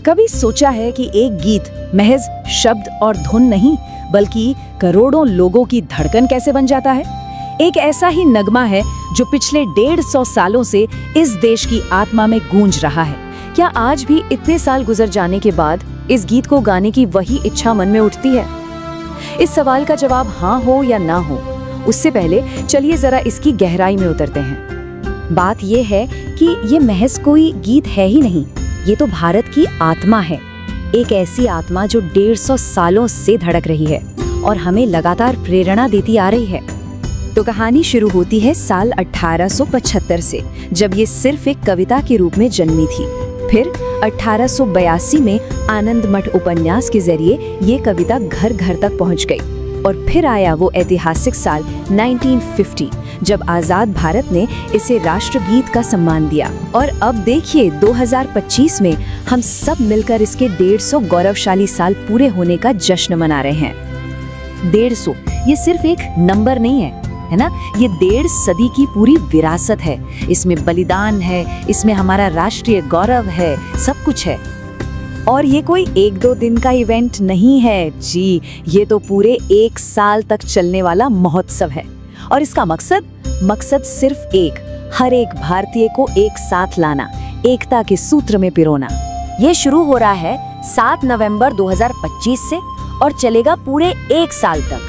कभी सोचा है कि एक गीत महज शब्द और धुन नहीं बल्कि करोड़ों लोगों की धड़कन कैसे बन जाता है? एक ऐसा ही नगमा है जो पिछले 150 सालों से इस देश की आत्मा में गूंज रहा है। क्या आज भी इतने साल गुजर जाने के बाद इस गीत को गाने की वही इच्छा मन में उठती है? इस सवाल का जवाब हाँ हो या ना हो, उससे पहले चलिए जरा इसकी गहराई में उतरते हैं। बात यह है कि ये महज कोई गीत है ही नहीं, ये तो भारत की आत्मा है। एक ऐसी आत्मा जो 150 सालों से धड़क रही है और हमें लगातार प्रेरणा देती आ रही है। तो कहानी शुरू होती है साल 1875 से, जब ये सिर्फ एक कविता के रूप में जन्मी थी। फिर 1882 में आनंद मठ उपन्यास के जरिए ये कविता घर घर तक पहुंच गई। और फिर आया वो ऐतिहासिक साल 1950, जब आजाद भारत ने इसे राष्ट्रगीत का सम्मान दिया। और अब देखिए 2025 में हम सब मिलकर इसके 150 गौरवशाली साल पूरे होने का जश्न मना रहे हैं। 150 ये सिर्फ एक नंबर नहीं है ना? ये 1.5 सदी की पूरी विरासत है। इसमें बलिदान है, इसमें हमारा राष्ट्रीय गौरव है, सब कुछ है। और ये कोई 1-2 दिन का इवेंट नहीं है जी, ये तो पूरे 1 साल तक चलने वाला महोत्सव है। और इसका मकसद सिर्फ एक, हर एक भारतीय को एक साथ लाना, एकता के सूत्र में पिरोना। ये शुरू हो रहा है 7 नवंबर 2025 से और चलेगा पूरे 1 साल तक।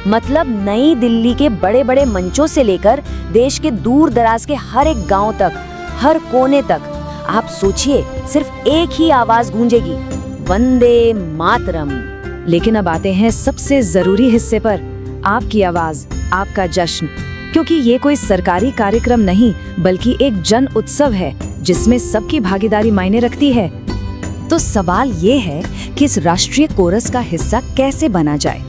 मतलब नई दिल्ली के बड़े बड़े मंचों से लेकर देश के दूर दराज के हर एक गांव तक, हर कोने तक, आप सोचिए सिर्फ एक ही आवाज गूंजेगी, वंदे मातरम। लेकिन अब आते हैं सबसे जरूरी हिस्से पर, आपकी आवाज, आपका जश्न। क्योंकि ये कोई सरकारी कार्यक्रम नहीं बल्कि एक जन उत्सव है जिसमें सबकी भागीदारी मायने रखती है। तो सवाल ये है कि इस राष्ट्रीय कोरस का हिस्सा कैसे बना जाए।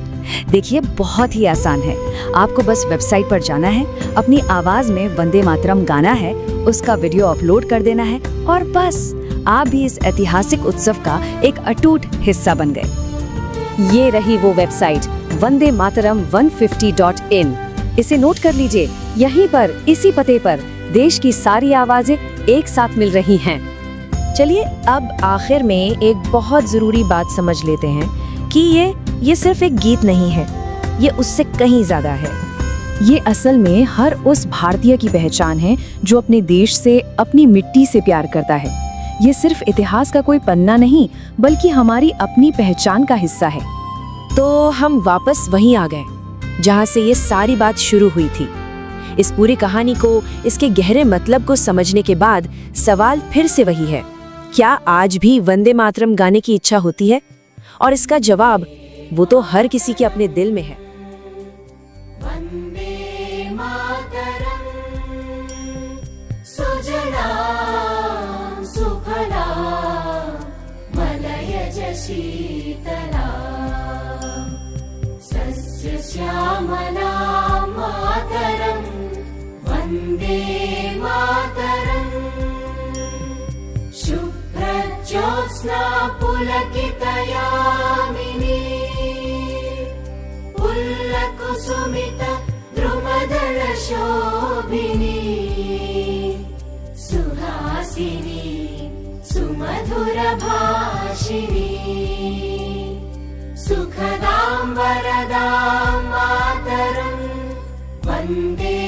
देखिए बहुत ही आसान है, आपको बस वेबसाइट पर जाना है, अपनी आवाज में वंदे मातरम गाना है, उसका वीडियो अपलोड कर देना है और बस आप भी इस ऐतिहासिक उत्सव का एक अटूट हिस्सा बन गए। ये रही वो वेबसाइट vandematram150.in। इसे नोट कर लीजिए, यहीं पर इसी पते पर देश की सारी आवाजें एक साथ मिल रही हैं। चलिए अब आखिर में एक बहुत जरूरी बात समझ लेते हैं कि ये सिर्फ एक गीत नहीं है, ये उससे कहीं ज्यादा है। ये असल में हर उस भारतीय की पहचान है जो अपने देश से, अपनी मिट्टी से प्यार करता है। ये सिर्फ इतिहास का कोई पन्ना नहीं बल्कि हमारी अपनी पहचान का हिस्सा है। तो हम वापस वहीं आ गए जहाँ से ये सारी बात शुरू हुई थी। इस पूरी कहानी को, इसके गहरे मतलब को समझने के बाद सवाल फिर से वही है, क्या आज भी वंदे मातरम गाने की इच्छा होती है? और इसका जवाब वो तो हर किसी के अपने दिल में है। वंदे मातरम, सुजला सुफला मलयज शीतला, सस्य श्यामला मातरम, वंदे मातरम, शुभ्रज्योत्स्ना पुलकितयामिनी, पुल्लकुसुमित द्रुमदल शोभिनी, सुहासिनी सुमधुर भाषिनी, सुखदां वरदां मातरं, वन्दे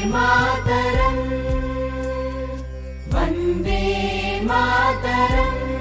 मातरं, वन्दे मातरम्।